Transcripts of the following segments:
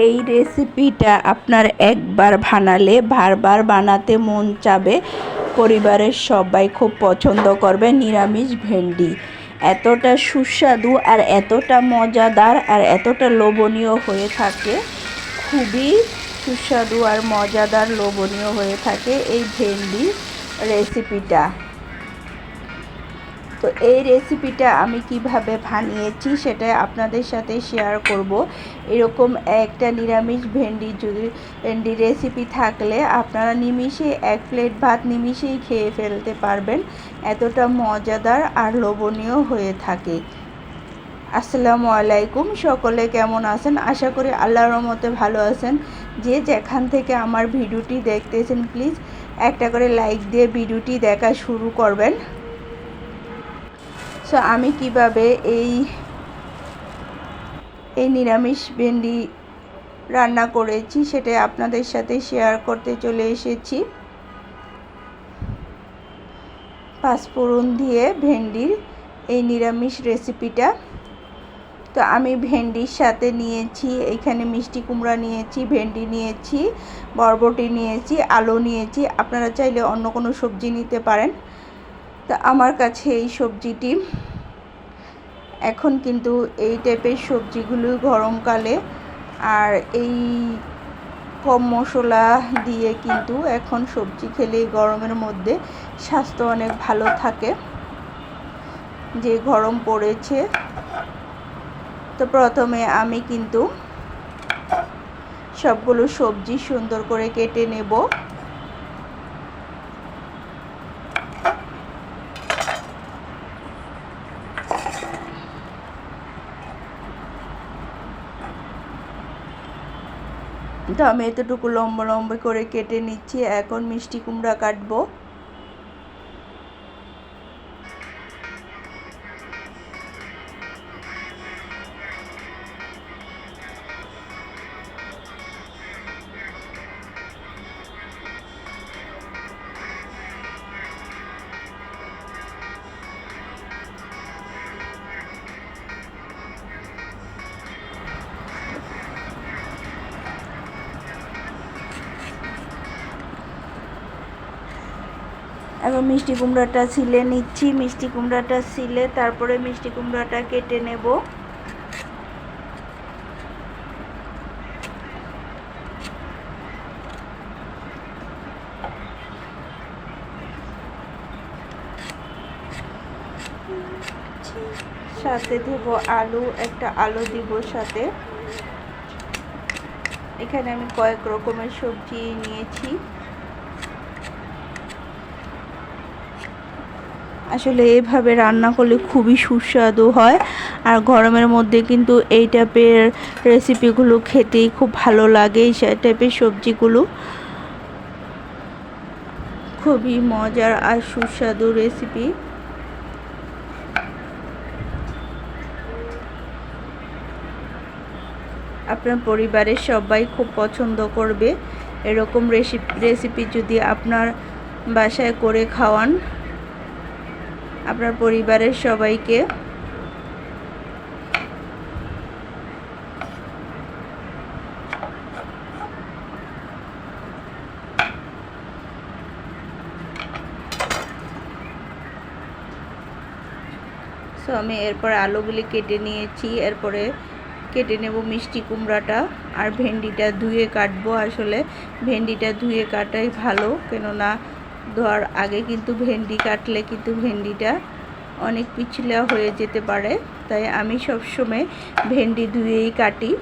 এই রেসিপিটা আপনার একবার বানালে বারবার বানাতে মন চাবে। পরিবারের সবাই খুব পছন্দ করবে। নিরামিষ ভেন্ডি এতটা সুস্বাদু আর এতটা মজাদার আর এতটা লোভনীয় হয়ে থাকে, খুবই সুস্বাদু আর মজাদার লোভনীয় হয়ে থাকে এই ভেন্ডি রেসিপিটা। তো এই রেসিপিটা আমি কিভাবে বানিয়েছি সেটা আপনাদের সাথে শেয়ার করব। এরকম একটা নিরামিষ ভেন্ডি রেসিপি থাকলে আপনারা নিমিষে এক প্লেট ভাত নিমিষেই খেয়ে ফেলতে পারবেন, এতটা মজাদার আর লোভনীয় হয়ে থাকে। আসসালামু আলাইকুম, সকলে কেমন আছেন? আশা করি আল্লাহর রহমতে ভালো আছেন। যে যেখান থেকে আমার ভিডিওটি দেখতেছেন প্লিজ একটা করে লাইক দিয়ে ভিডিওটি দেখা শুরু করবেন। সো আমি কিভাবে এই নিরামিষ ভেন্ডি রান্না করেছি সেটা আপনাদের সাথে শেয়ার করতে চলে এসেছি। পাঁচফোড়ন দিয়ে ভেন্ডির এই নিরামিষ রেসিপিটা। তো আমি ভেন্ডির সাথে নিয়েছি এখানে মিষ্টি কুমড়া নিয়েছি, ভেন্ডি নিয়েছি, বরবটি নিয়েছি, আলু নিয়েছি। আপনারা চাইলে অন্য কোনো সবজি নিতে পারেন। তো আমার কাছে এই সবজিটি এখন কিন্তু এই টাইপের সবজিগুলো গরমকালে আর এই কম মশলা দিয়ে কিন্তু এখন সবজি খেলে গরমের মধ্যে স্বাস্থ্য অনেক ভালো থাকে, যে গরম পড়েছে। তো প্রথমে আমি কিন্তু সবগুলো সবজি সুন্দর করে কেটে নেব। তো আমি এতটুকু লম্বা লম্বা করে কেটে নিচ্ছি। এখন মিষ্টি কুমড়া কাটবো। এখন মিষ্টি কুমড়াটা ছিলে নিচ্ছি। মিষ্টি কুমড়াটা ছিলে তারপরে মিষ্টি কুমড়াটা কেটে নেব। সাথে দেব আলু, একটা আলু দিব সাথে। এখানে আমি কয়েক রকমের সবজি নিয়েছি। আসলে এইভাবে রান্না করলে খুবই সুস্বাদু হয়, আর গরমের মধ্যে কিন্তু এই টাইপের রেসিপিগুলো খেতেই খুব ভালো লাগে। এই টাইপের সবজিগুলো খুবই মজার আর সুস্বাদু রেসিপি। আপনার পরিবারের সবাই খুব পছন্দ করবে এরকম রেসিপি যদি আপনার বাসায় করে খাওয়ান আপনার পরিবারের সবাইকে। সো আমি এরপর আলুগুলি কেটে নিয়েছি। এরপরে কেটে নেব মিষ্টি কুমড়াটা, আর ভেন্ডিটা ধুয়ে কাটবো। আসলে ভেন্ডিটা ধুয়ে কাটাই ভালো, কেননা ধোয়ার আগে কিন্তু ভেন্ডি কাটলে কিন্তু ভেন্ডিটা অনেক পিছলা হয়ে যেতে পারে, তাই আমি সবসময় ভেন্ডি ধুয়েই কাটি।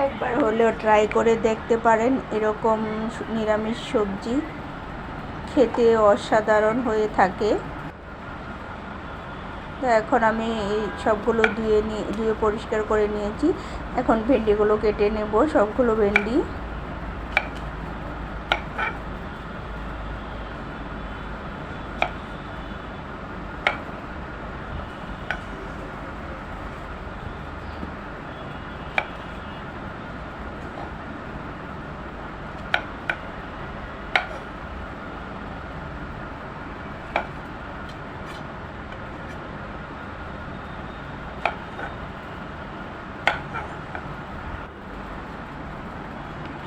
একবার হলেও ট্রাই করে দেখতে পারেন। এরকম নিরামিষ সবজি খেতে অসাধারণ হয়ে থাকে। তো এখন আমি এই সবগুলো ধুয়ে পরিষ্কার করে নিয়েছি। এখন ভেন্ডিগুলো কেটে নেব, সবগুলো ভেন্ডি।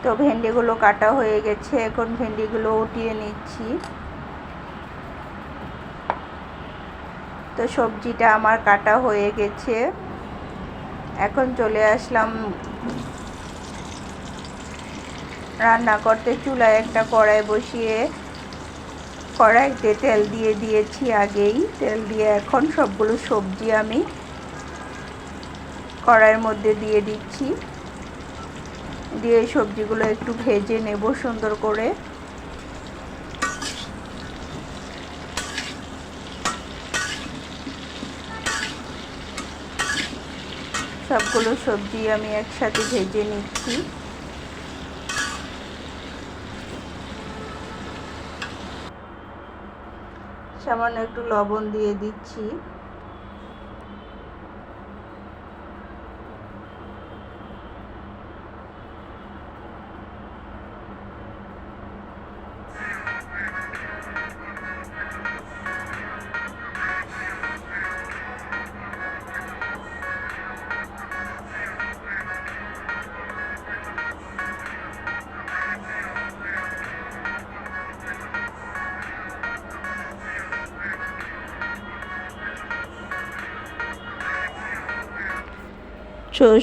তো ভেন্ডিগুলো কাটা হয়ে গেছে, এখন ভেন্ডিগুলো উঠিয়ে নিচ্ছি। তো সবজিটা আমার কাটা হয়ে গেছে, এখন চলে আসলাম রান্না করতে। চুলায় একটা কড়াই বসিয়ে কড়াইতে তেল দিয়ে দিয়েছি আগেই। তেল দিয়ে এখন সবগুলো সবজি আমি কড়াইয়ের মধ্যে দিয়ে দিচ্ছি। দিয়ে সবজিগুলো একটু ভেজে নেব সুন্দর করে। সবগুলো সবজি আমি একসাথে ভেজে নিচ্ছি। সামান্য একটু লবণ দিয়ে দিচ্ছি।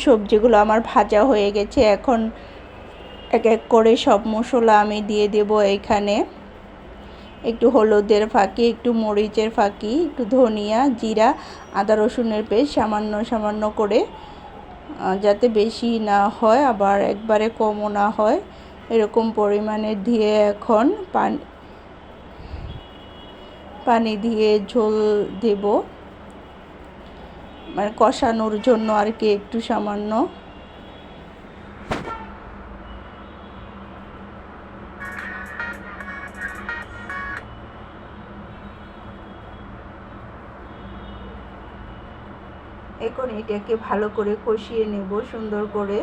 সবজিগুলো আমার ভাজা হয়ে গেছে। এখন এক এক করে সব মশলা আমি দিয়ে দেব এইখানে। একটু হলুদের ফাঁকি, একটু মরিচের ফাঁকি, একটু ধনিয়া, জিরা, আদা রসুনের পেস্ট সামান্য সামান্য করে, যাতে বেশি না হয় আবার একবারে কমও না হয়, এরকম পরিমাণে দিয়ে এখন পানি দিয়ে ঝোল দেব, মানে কষানোর জন্য আর কি, একটু সামান্য। এখন এটাকে ভালো করে কষিয়ে নেব সুন্দর করে।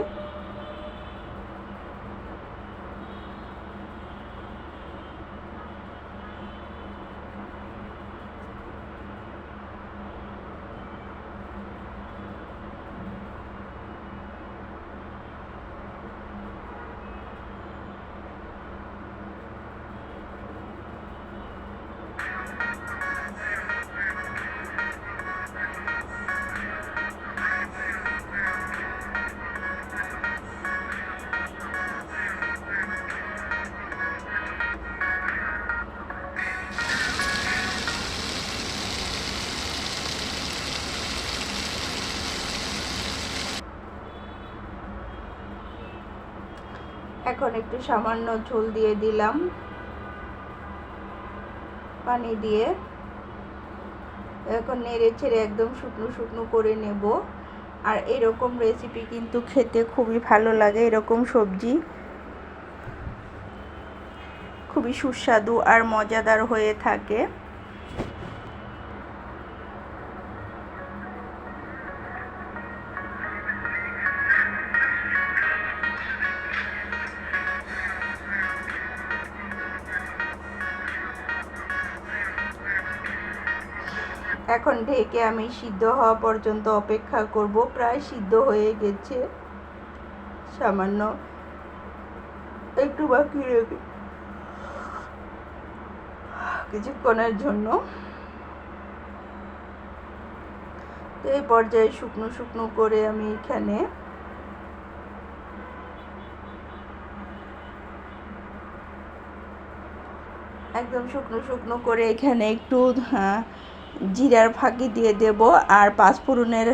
এখন একটু সামান্য ঝোল দিয়ে দিলাম পানি দিয়ে। এখন নেড়ে ছেড়ে একদম শুকনো শুকনো করে নেব। আর এরকম রেসিপি কিন্তু খেতে খুবই ভালো লাগে। এরকম সবজি খুবই সুস্বাদু আর মজাদার হয়ে থাকে। এখন ঢেকে আমি সিদ্ধ হওয়া পর্যন্ত অপেক্ষা করব। প্রায় সিদ্ধ হয়ে গেছে, সামান্য একটু বাকি রেখে কিছুক্ষণের জন্য। তো এই পর্যায়ে শুকনো শুকনো করে আমি এখানে একদম শুকনো শুকনো করে এখানে একটু জিরার ফাঁকি দিয়ে দেব আর পাঁচফোড়নের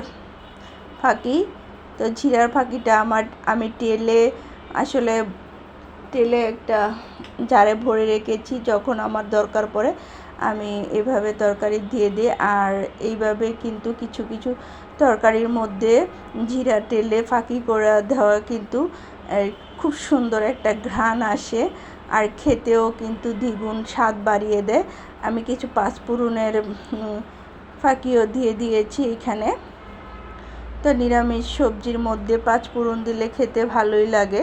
ফাঁকি। তো জিরার ফাঁকিটা আমি তেলে একটা জারে ভরে রেখেছি, যখন আমার দরকার পড়ে আমি এভাবে তরকারি দিয়ে দিই। আর এইভাবে কিন্তু কিছু কিছু তরকারির মধ্যে জিরা তেলে ফাঁকি করে দেওয়া কিন্তু খুব সুন্দর একটা ঘ্রাণ আসে, আর খেতেও কিন্তু দ্বিগুণ স্বাদ বাড়িয়ে দেয়। আমি কিছু পাঁচফোড়নের ফাঁকিও দিয়ে দিয়েছি এখানে। তো নিরামিষ সবজির মধ্যে পাঁচফোড়ন দিলে খেতে ভালোই লাগে।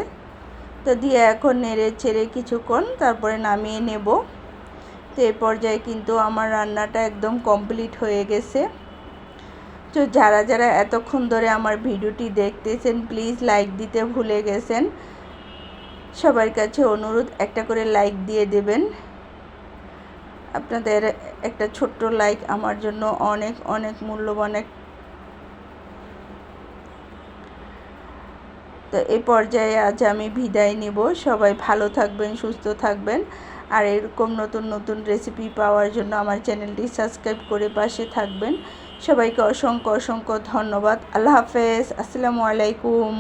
তো দিয়ে এখন নেড়ে চেড়ে কিছুক্ষণ তারপরে নামিয়ে নেব। তো এই পর্যায়ে কিন্তু আমার রান্নাটা একদম কমপ্লিট হয়ে গেছে। তো যারা যারা এতক্ষণ ধরে আমার ভিডিওটি দেখতেছেন প্লিজ লাইক দিতে ভুলে গেছেন। সবার কাছে অনুরোধ একটা করে লাইক দিয়ে দেবেন। আপনাদের একটা ছোট্ট লাইক আমার জন্য অনেক অনেক মূল্যবান। তো এই পর্যায়ে আজ আমি বিদায় নেব। সবাই ভালো থাকবেন, সুস্থ থাকবেন, আর এরকম নতুন নতুন রেসিপি পাওয়ার জন্য আমার চ্যানেলটি সাবস্ক্রাইব করে পাশে থাকবেন। সবাইকে অসংখ্য অসংখ্য ধন্যবাদ। আল্লাহ হাফেজ। আসসালামু আলাইকুম।